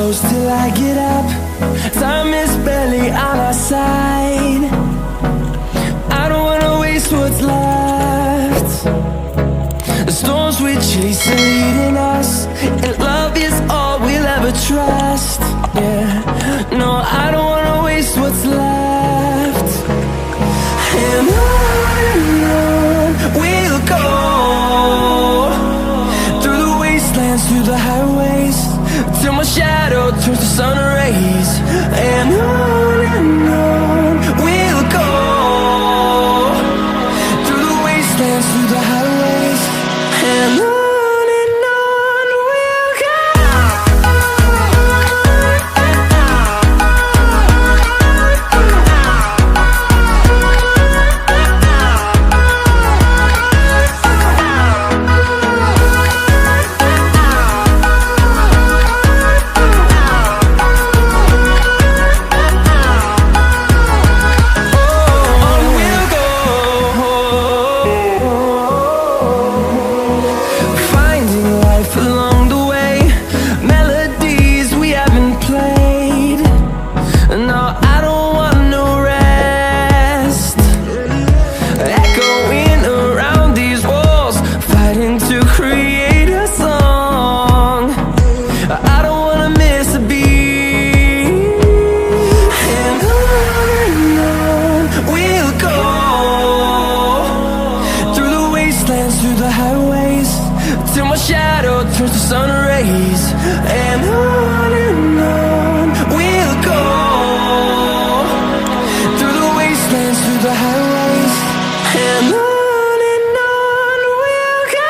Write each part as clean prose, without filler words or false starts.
close till I get up. Time is barely on our side. I don't wanna waste what's left. The storms we chase are leading us, and love is all we'll ever trust. Yeah, no, I don't wanna waste what's left. And on we'll go, through the wastelands, through the highways, till my shadow turns to sun rays. And on we'll go, through the wastelands, through the highways, and on we'll go. Through the highways, till my shadow turns to sun rays. And on we'll go, through the wastelands, through the highways, and on we'll go.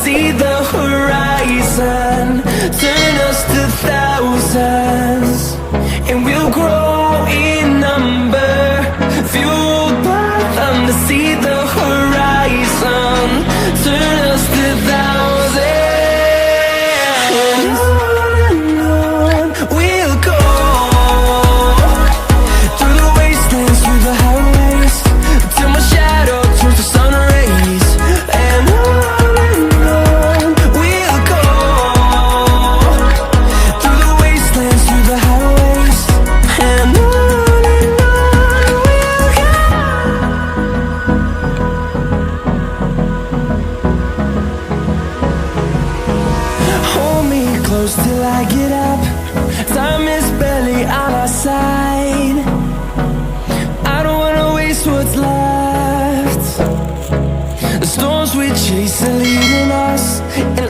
See the horizon, turn us to thousands, and we'll grow in number, fueled by them to see the horizon, turn us to thousands. And on we'll go, through the wastelands, through the highways, till my shadow turns to sun rays. And close till I get up. Time is barely on our side. I don't wanna waste what's left. The storms we chase are leading us, and